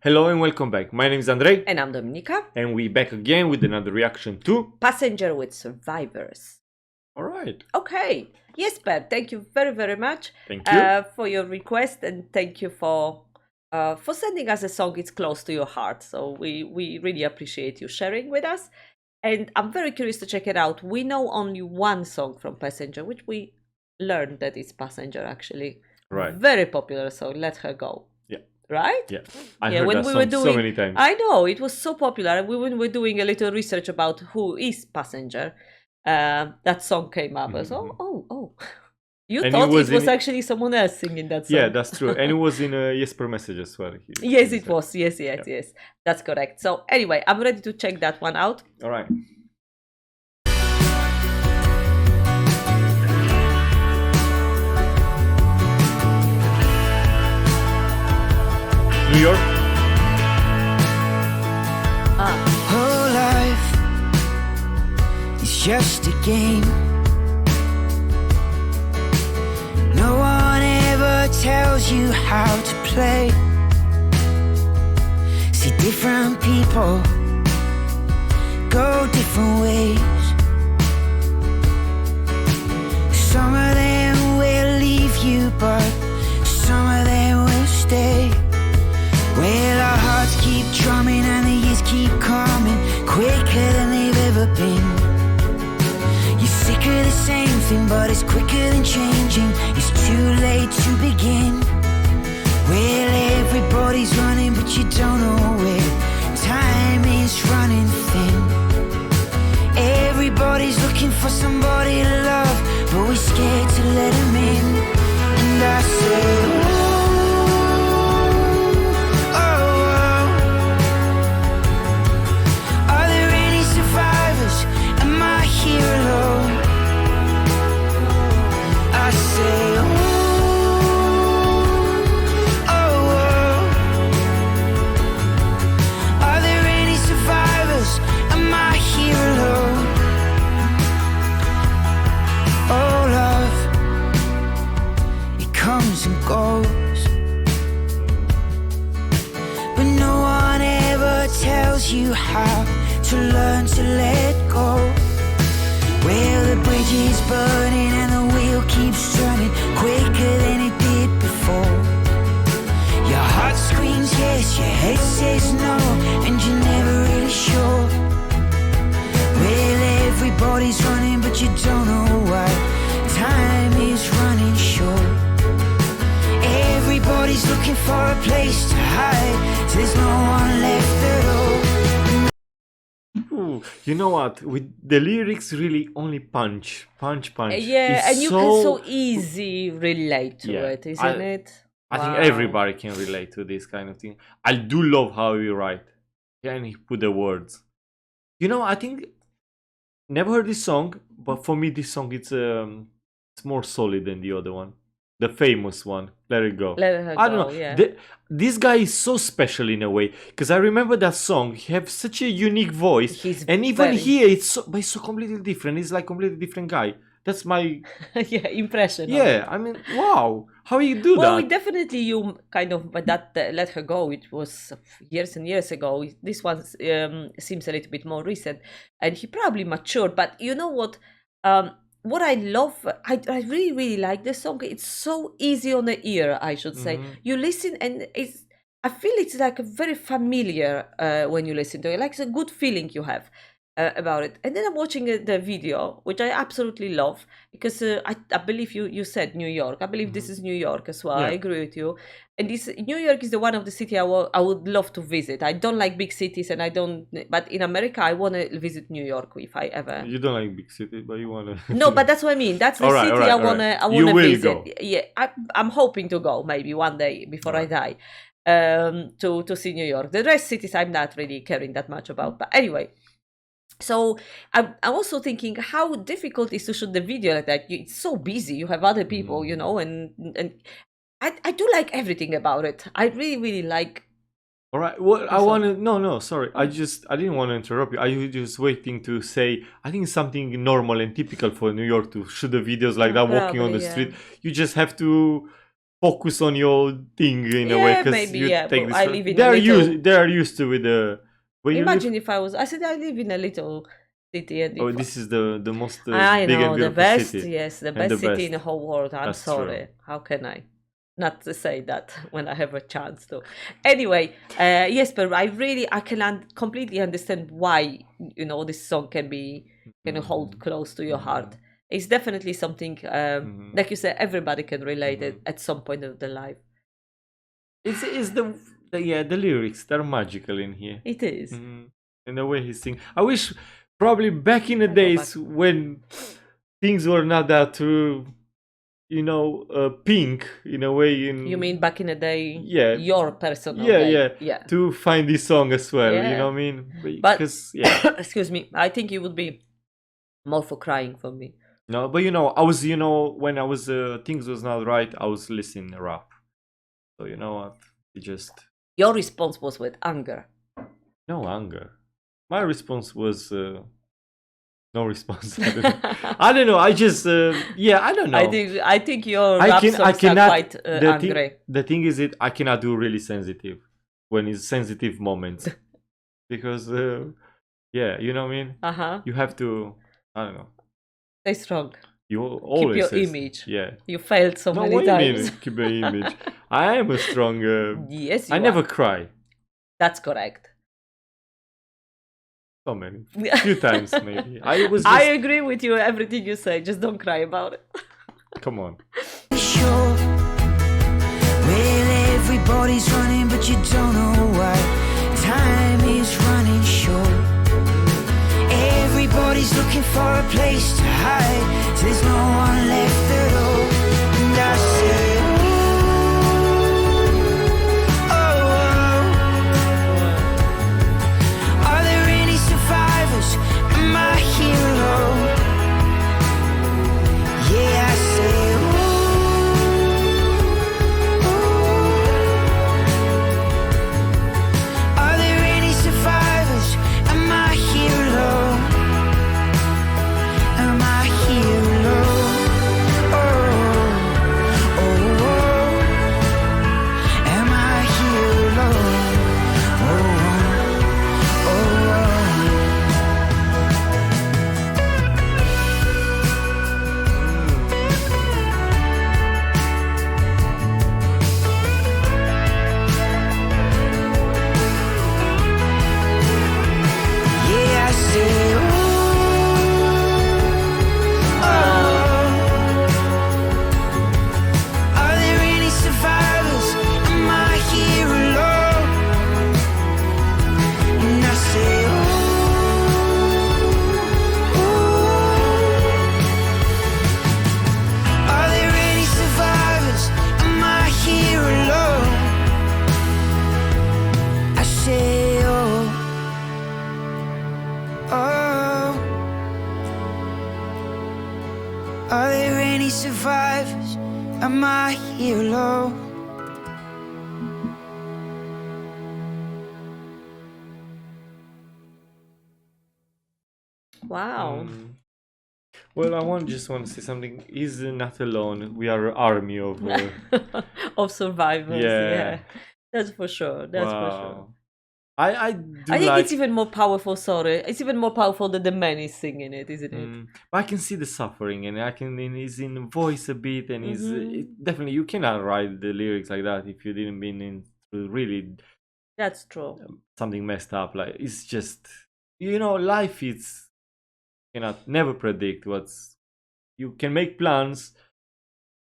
Hello and welcome back. My name is Andrei, And I'm Dominika. and we're back again with another reaction to Passenger with Survivors. Alright, Okay. Yes, Bert, thank you very, very much thank you. for your request, and thank you for sending us a song. It's close to your heart, so we really appreciate you sharing with us. And I'm very curious to check it out. We know only one song from Passenger, which we learned that it's Passenger actually. Right. Very popular song, Let Her Go. Yeah. Right? Yeah. I Yeah, heard when that we song were doing, so many times. I know, it was so popular. And when we were doing a little research about who is Passenger, that song came up. I was, oh. You And thought it was it was in- actually someone else singing that song. Yeah, that's true. And it was in a Jesper message as well. Yes, it was. Yes. That's correct. So anyway, I'm ready to check that one out. Alright. New York? Whole life is just a game. No one ever tells you how to play. See, different people go different ways. Some of them will leave you, but some of them will stay. Well, our hearts keep drumming and the years keep coming quicker than they've ever been. You're sick of the same thing, but it's quicker than changing. It's too late to begin. Well, everybody's running, but you don't know where. Time is running thin. Everybody's looking for somebody to love, but we're scared to let them in. And I say, comes and goes, but no one ever tells you how to learn to let go. Well, the bridge is burning and the wheel keeps turning quicker than it did before. Your heart screams yes, your head says no, and you're never really sure. Well, everybody's running, but you don't know why. Time is running short. Everybody's looking for a place to hide, so there's no one left at all. Ooh, you know what? With the lyrics really only punch. Yeah, It's and you can so easy relate to Yeah, it, isn't it? I think Wow. everybody can relate to this kind of thing. I do love how you write. Can he put the words? You know, I think never heard this song, but for me this song it's more solid than the other one. The famous one, Let It Go. Let Her I don't Go, know. yeah. This guy is so special in a way because I remember that song. He has such a unique voice, He's and even very- here but it's so completely different. He's like completely different guy. That's my yeah, impression. of yeah. it. I mean, wow, how you do Well, that? we definitely you kind of, but that Let Her Go, it was years and years ago. This one seems a little bit more recent, and he probably matured. But you know what? What I love, I really, really like this song. It's so easy on the ear, I should say. You listen and I feel it's like a very familiar when you listen to it. Like it's a good feeling you have about it. And then I'm watching the video, which I absolutely love because I believe you said New York. I believe this is New York as well. Yeah. I agree with you. And this New York is the one of the city I would love to visit. I don't like big cities, and but in America I want to visit New York if I ever. You don't like big city, but you wanna. No, but that's what I mean. That's the Alright, city alright, I wanna alright. You will visit. go. Yeah, I'm hoping to go maybe one day before I die, to see New York. The rest cities I'm not really caring that much about. But anyway, so I'm also thinking how difficult it is to shoot the video like that. It's so busy. You have other people, you know, and I do like everything about it. I really, really like All right. Well, I So- want to. No. Sorry. I didn't want to interrupt you. I was just waiting to say. I think it's something normal and typical for New York to shoot the videos like that, walking on the Probably, yeah. street. You just have to focus on your thing in a way, Yeah, because maybe, you yeah, take but this. I live in a They're little- used. They are used to with the. Where you live? Imagine if I was. I said I live in a little city, and Oh, if this is the most I big and know the beautiful best. city. Yes, the and best the city in the best. whole world. I'm That's true. sorry. How can I not to say that when I have a chance to? Anyway, yes, but I can completely understand why this song can be hold close to your heart. It's definitely something like you said, everybody can relate it at some point of their life. It's the lyrics. They're magical in here. It is. In the way he sings. I wish probably back in the go days back. when things were not that pink in a way. You mean back in the day? Yeah. Your personal Yeah, day. yeah. To find this song as well. You Yeah. know what I mean? But- Because Excuse me. I think you would be more for crying for me. No, but I was when I was things was not right, I was listening to rap. So you know what? It just Your response was with anger. no anger. My response was no response. I don't know. I just I don't know. I think your I rap can- I songs cannot- are quite angry. The thing is, I cannot do really sensitive when it's sensitive moments because you know what I mean. You have to. I don't know. Stay strong. You always your say- image. Yeah. You failed so No, many what do you times. mean? Keep your image. I am a strong. Yes, you I are. never cry. That's correct. So many. Few times maybe. I was. I Just, agree with you. Everything you say. Just don't cry about it. come on. Sure. Well, everybody's running, but you don't know why. Time is running short. Everybody's looking for a place to hide. There's no one left at all. And I say, oh, are there any survivors? Am I here alone? Yeah, I say, are there any survivors? Am I here alone? Am I here alone? Oh, oh, oh. Am I here alone? Oh, oh, oh. Yeah, I say, are there any survivors? Am I here alone? And I say, are there any survivors? Am I here alone? I say, oh, are there any survivors? Am I here alone? Wow. Well, I just want to say something. He's not alone. We are an army of. Of survivors. Yeah. Yeah. That's for sure. That's for sure. wow. I do I think like. it's even more powerful. Sorry, it's even more powerful than the man is singing it, isn't it? I can see the suffering, and I can. And he's in voice a bit, and he's Mhm. definitely you cannot write the lyrics like that if you didn't been in really That's true. something messed up. Like it's just life is cannot never predict what's. You can make plans,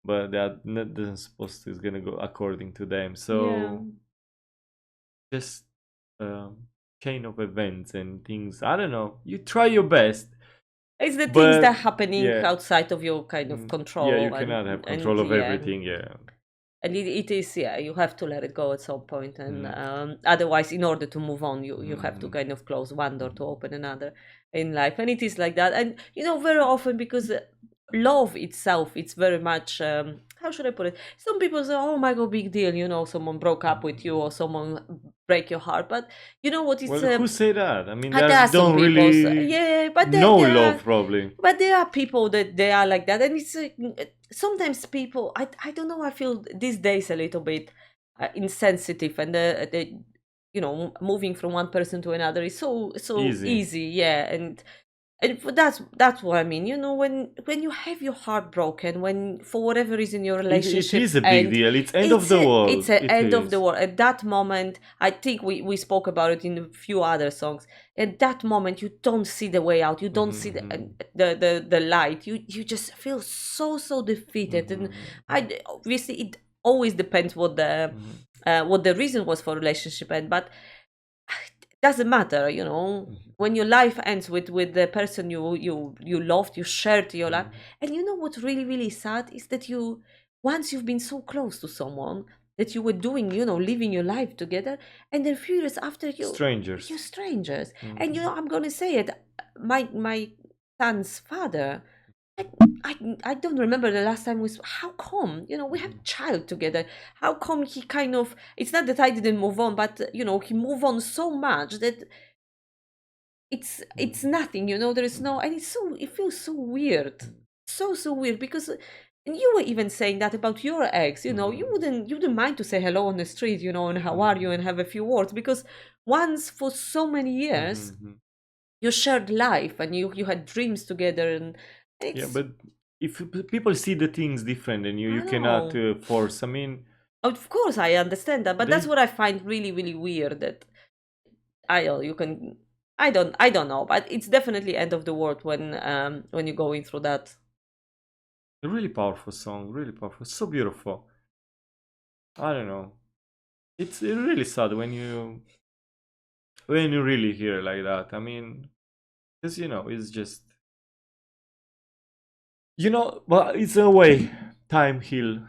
but that doesn't supposed to is gonna go according to them. So Yeah. just chain of events and things. I don't know. You try your best. It's the But, things that are happening yeah. outside of your kind of control. Yeah, you and- cannot have and, control of yeah, everything. Yeah. And it is, you have to let it go at some point, and Mm. otherwise, in order to move on, you have to Mhm. kind of close one door to open another in life, and it is like that. And very often, because love itself, it's very much how should I put it? Some people say, "Oh my god, big deal," someone broke up with you, or someone break your heart. But you know what? It's Well, who say that? I mean, there they are some don't people, really yeah, but know there love, are, probably. but there are people that they are like that, and it's sometimes people. I don't know. I feel these days a little bit insensitive, and the you know, moving from one person to another is so easy, yeah, and that's what I mean. You know, when you have your heart broken, when for whatever reason your relationship It is a big deal. It's end of the world. It's an end of the world. At that moment, I think we spoke about it in a few other songs. At that moment, you don't see the way out. You don't see the light. You just feel so defeated. And obviously it always depends what the reason was for relationship end, but doesn't matter, you know, when your life ends with the person you loved, you shared your life. And you know what's really sad is that once you've been so close to someone that you were doing, you know, living your life together, and then few years after you're strangers. And you know, I'm gonna say it, my son's father, I don't remember the last time how come, you know, we have a child together, how come he kind of, it's not that I didn't move on, but you know, he moved on so much that it's nothing, you know, there is no, and it feels so weird, so weird, because, and you were even saying that about your ex, you know, you wouldn't mind to say hello on the street, you know, and how are you, and have a few words, because once for so many years you shared life and you had dreams together, and yeah, but if people see the things different and you cannot force. I mean, of course I understand that, but that's what I find really weird, that I don't know, but it's definitely end of the world when you're going through that. A really powerful song, really powerful, so beautiful. I don't know, it's really sad when you really hear like that. I mean, because you know, it's just, you know, but it's a way time heal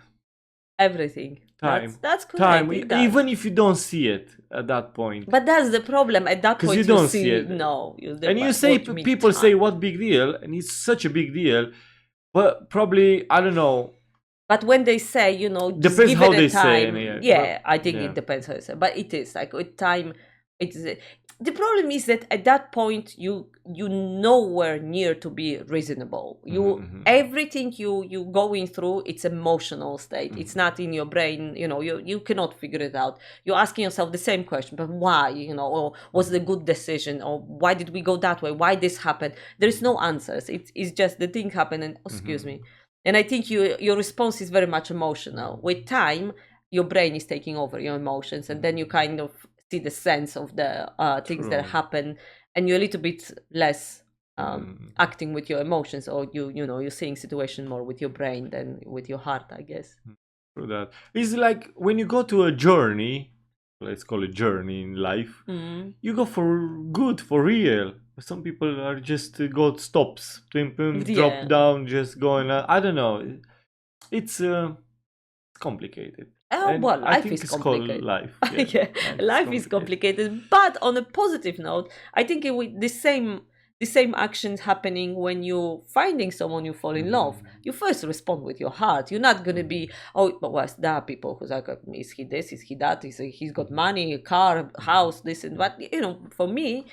everything. Time. That's correct. Time, even if you don't see it at that point. But that's the problem. At that point, you don't see it. No, and you say people say what big deal, and it's such a big deal. But probably, I don't know. But when they say, you know, just depends give how it they time, say. Yeah, I think it depends how they say. But it is like with time. The problem is that at that point you nowhere near to be reasonable. Everything you going through, it's emotional state. It's not in your brain. You know, you cannot figure it out. You're asking yourself the same question, but why? You know, or was it a good decision? Or why did we go that way? Why this happened? There is no answers. It's just the thing happened. And excuse me. And I think your response is very much emotional. With time, your brain is taking over your emotions, and then you kind of see the sense of the things that happen, and you're a little bit less acting with your emotions, or you know, you're seeing situation more with your brain than with your heart, I guess. True that. It's like when you go to a journey, let's call it journey in life, you go for good, for real. Some people are just go stops, drop down, just going. I don't know. It's complicated. Well, life is complicated. Life. Yeah, life is complicated. But on a positive note, I think the same actions happening when you're finding someone you fall in love. You first respond with your heart. You're not gonna be, but there are people who's like, is he this? Is he that? He's got money, a car, house, this and that. You know, for me,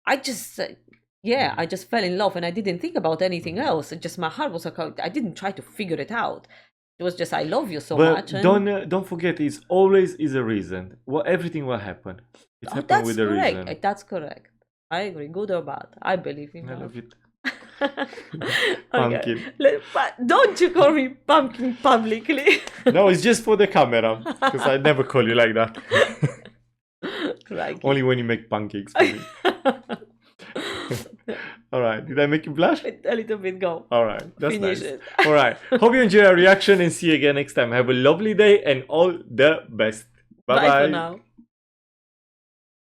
I just I just fell in love, and I didn't think about anything else. It just, my heart was like, I didn't try to figure it out. It was just, I love you so much. And don't forget, it's always is a reason. Everything will happen. It's happening with a reason. That's correct. I agree. Good or bad, I believe in love. I love it. Pumpkin. But don't you call me pumpkin publicly. No, it's just for the camera, because I never call you like that. Only when you make pancakes for me. All right. Did I make you blush? A little bit, go. All right. That's Finish nice. it. All right. Hope you enjoy our reaction, and see you again next time. Have a lovely day and all the best. Bye-bye. Bye for now.